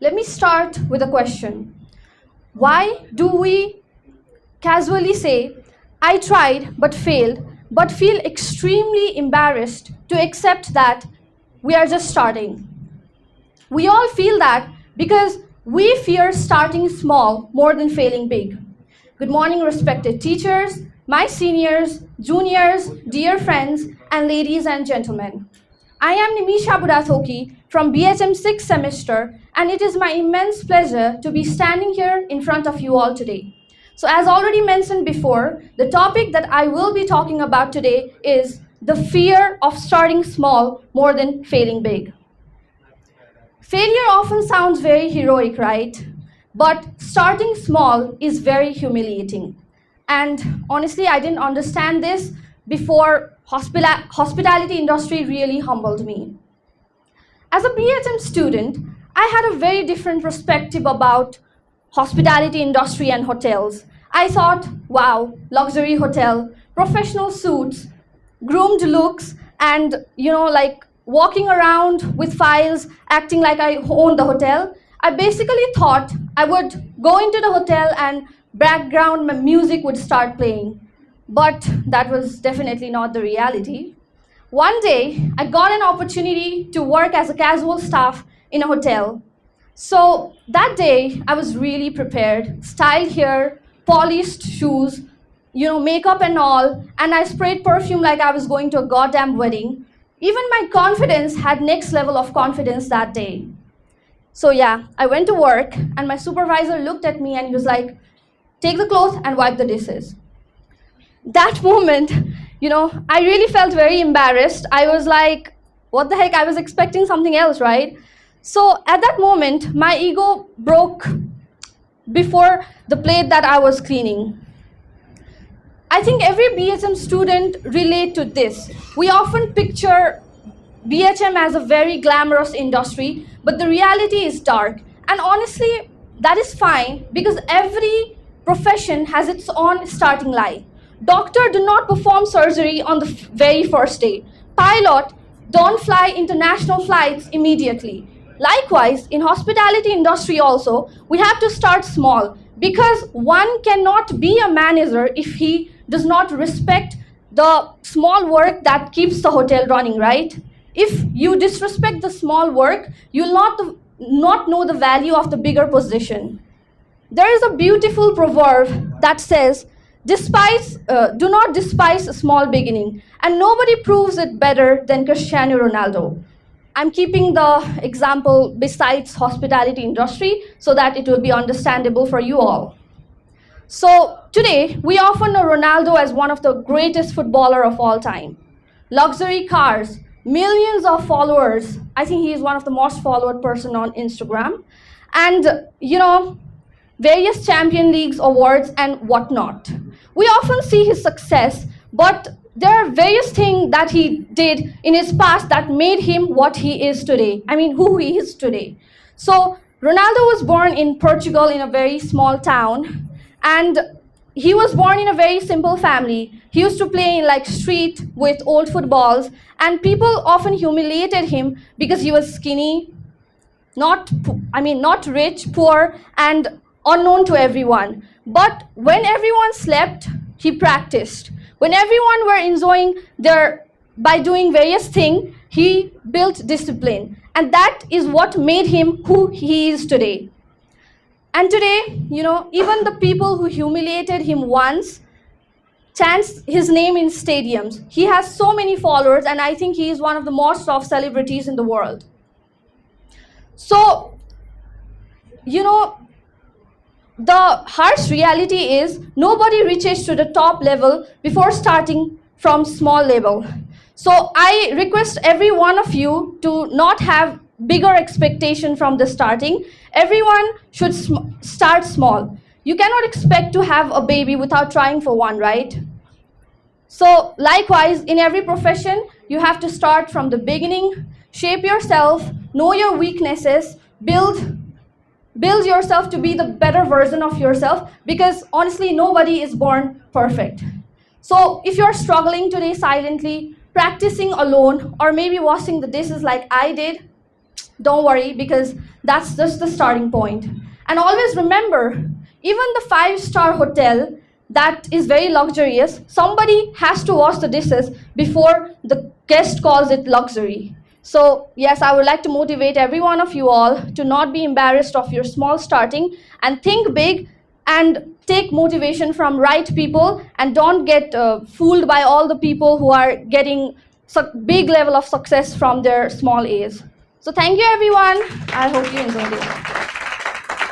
Let me start with a question. Why do we casually say, I tried but failed, but feel extremely embarrassed to accept that we are just starting? We all feel that because we fear starting small more than failing big. Good morning, respected teachers, my seniors, juniors, dear friends, and ladies and gentlemen. I am Nimisha Budathoki from BHM 6th semester, and it is my immense pleasure to be standing here in front of you all today. So as already mentioned before, the topic that I will be talking about today is the fear of starting small more than failing big. Failure often sounds very heroic, right? But starting small is very humiliating. And honestly, I didn't understand this before hospitality industry really humbled me. As a BHM student, I had a very different perspective about hospitality industry and hotels. I thought, wow, luxury hotel, professional suits, groomed looks, and like walking around with files, acting like I owned the hotel. I basically thought I would go into the hotel and background music would start playing. But that was definitely not the reality. One day, I got an opportunity to work as a casual staff in a hotel. So that day, I was really prepared, styled hair, polished shoes, makeup and all, and I sprayed perfume like I was going to a goddamn wedding. Even my confidence had next level of confidence that day. So yeah, I went to work and my supervisor looked at me and he was like, take the clothes and wipe the dishes. That moment, I really felt very embarrassed. I was like, what the heck? I was expecting something else, right? So at that moment, my ego broke before the plate that I was cleaning. I think every BHM student relate to this. We often picture BHM as a very glamorous industry, but the reality is dark. And honestly, that is fine because every profession has its own starting line. Doctor do not perform surgery on the very first day. Pilot don't fly international flights immediately. Likewise, in hospitality industry also, we have to start small because one cannot be a manager if he does not respect the small work that keeps the hotel running, right? If you disrespect the small work, you'll not know the value of the bigger position. There is a beautiful proverb that says, do not despise a small beginning, and nobody proves it better than Cristiano Ronaldo. I'm keeping the example besides hospitality industry so that it will be understandable for you all. So today, we often know Ronaldo as one of the greatest footballer of all time. Luxury cars, millions of followers. I think he is one of the most followed person on Instagram. And, various Champion Leagues awards and whatnot. We often see his success, but there are various things that he did in his past that made him what he is today. I mean, who he is today. So Ronaldo was born in Portugal in a very small town, and he was born in a very simple family. He used to play in like street with old footballs, and people often humiliated him because he was skinny, not rich, poor, and unknown to everyone. But when everyone slept, he practiced. When everyone were enjoying by doing various things, he built discipline. And that is what made him who he is today. And today, even the people who humiliated him once chants his name in stadiums. He has so many followers, and I think he is one of the most loved celebrities in the world. So, the harsh reality is nobody reaches to the top level before starting from small level. So I request every one of you to not have bigger expectation from the starting. Everyone should start small. You cannot expect to have a baby without trying for one, right? So likewise, in every profession, you have to start from the beginning, shape yourself, know your weaknesses, build yourself to be the better version of yourself, because honestly, nobody is born perfect. So if you're struggling today silently, practicing alone, or maybe washing the dishes like I did, don't worry, because that's just the starting point. And always remember, even the 5-star hotel that is very luxurious, somebody has to wash the dishes before the guest calls it luxury. So yes, I would like to motivate every one of you all to not be embarrassed of your small starting, and think big and take motivation from right people, and don't get fooled by all the people who are getting big level of success from their small A's. So thank you everyone. I hope you enjoyed it.